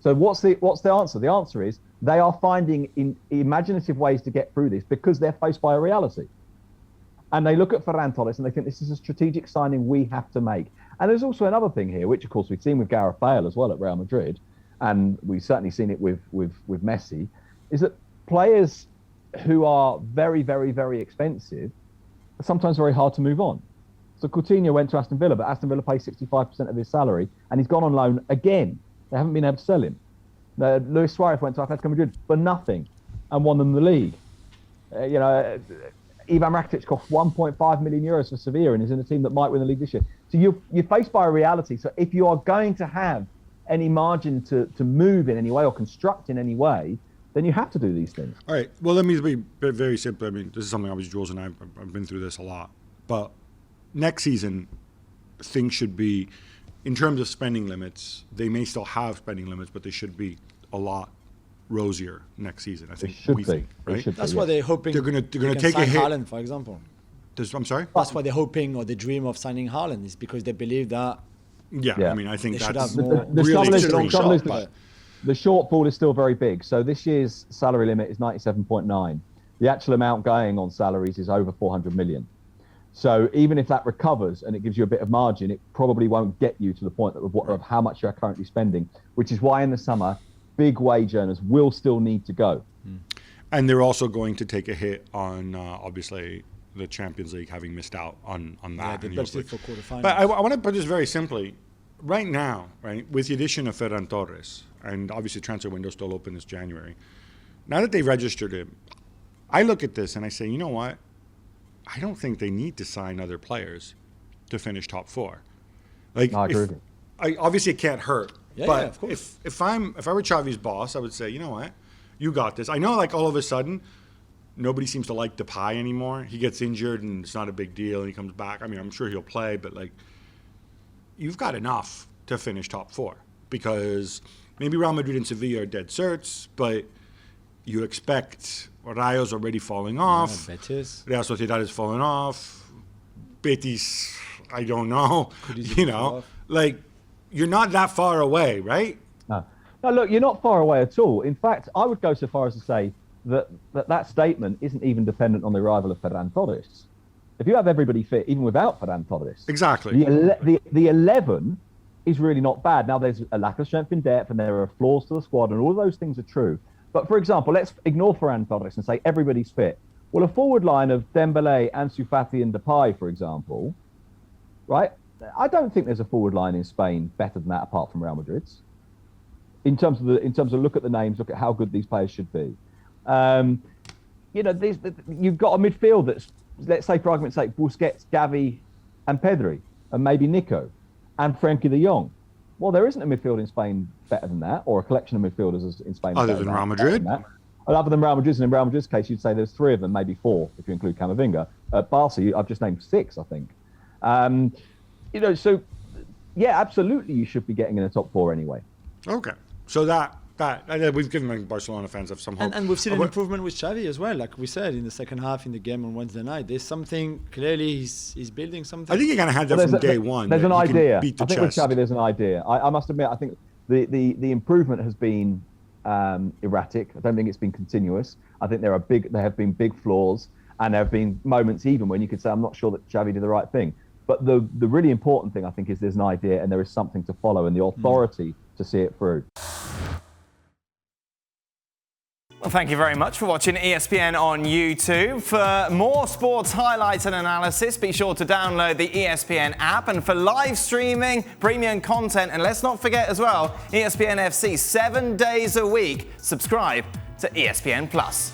So what's the answer? The answer is they are finding imaginative ways to get through this because they're faced by a reality. And they look at Ferran Torres and they think this is a strategic signing we have to make. And there's also another thing here, which of course we've seen with Gareth Bale as well at Real Madrid, and we've certainly seen it with Messi, is that players who are very, very, very expensive are sometimes very hard to move on. So Coutinho went to Aston Villa, but Aston Villa pays 65% of his salary, and he's gone on loan again. They haven't been able to sell him. Luis Suarez went to Atletico Madrid for nothing and won them the league. Ivan Rakitic cost 1.5 million euros for Sevilla and is in a team that might win the league this year. So you're faced by a reality. So if you are going to have any margin to move in any way or construct in any way, then you have to do these things. All right. Well, let me be very simple. I mean, this is something obviously Jules and I've been through this a lot. But next season, things should be, in terms of spending limits, they may still have spending limits, but they should be a lot rosier next season. I think we think, right? That's why they're hoping they're going to take a hit. Haaland, for example. I'm sorry? That's why they're hoping, or they dream of signing Haaland, is because they believe that. Yeah. I mean, I think that's the shortfall is still very big. So this year's salary limit is 97.9. The actual amount going on salaries is over 400 million. So even if that recovers and it gives you a bit of margin, it probably won't get you to the point of how much you're currently spending, which is why in the summer, big wage earners will still need to go. And they're also going to take a hit on, obviously, the Champions League, having missed out on that. Yeah, for quarterfinals. But I want to put this very simply. Right now, right, with the addition of Ferran Torres, and obviously transfer window still open this January, now that they registered him, I look at this and I say, you know what? I don't think they need to sign other players to finish top four. Like, I agree. Obviously it can't hurt. Yeah, but of course. if I were Xavi's boss, I would say, you know what? You got this. I know, like, all of a sudden, nobody seems to like Depay anymore. He gets injured and it's not a big deal and he comes back. I mean, I'm sure he'll play, but, like, you've got enough to finish top four, because maybe Real Madrid and Sevilla are dead certs, but you expect Rayo's already falling off. Betis. Real Sociedad is falling off. Betis, I don't know. Like, you're not that far away, right? No, look, you're not far away at all. In fact, I would go so far as to say that statement isn't even dependent on the arrival of Ferran Torres. If you have everybody fit, even without Ferran Torres, exactly, the 11 is really not bad. Now, there's a lack of strength in depth, and there are flaws to the squad, and all of those things are true. But for example, let's ignore Ferran Torres and say everybody's fit. Well, a forward line of Dembele, Ansu Fati, and Depay, for example, right? I don't think there's a forward line in Spain better than that, apart from Real Madrid's. In terms of look at the names, look at how good these players should be. You've got a midfield that's, let's say for argument's sake, Busquets, Gavi, and Pedri, and maybe Nico, and Frenkie de Jong. Well, there isn't a midfield in Spain better than that, or a collection of midfielders in Spain other than Real Madrid. Other than Real Madrid, and in Real Madrid's case, you'd say there's three of them, maybe four, if you include Camavinga. At Barca, I've just named six, I think. So yeah, absolutely, you should be getting in the top four anyway. Okay, so that we've given Barcelona fans have some hope, and we've seen an improvement with Xavi as well. Like we said in the second half in the game on Wednesday night, there's something clearly he's building something. I think you kind of had that from day one. There's an idea. Beat the I think chest. with Xavi, there's an idea. I must admit, I think the improvement has been erratic. I don't think it's been continuous. I think there have been big flaws, and there have been moments even when you could say, I'm not sure that Xavi did the right thing. But the really important thing, I think, is there's an idea and there is something to follow and the authority to see it through. Well, thank you very much for watching ESPN on YouTube. For more sports highlights and analysis, be sure to download the ESPN app. And for live streaming, premium content, and let's not forget as well, ESPN FC 7 days a week. Subscribe to ESPN Plus.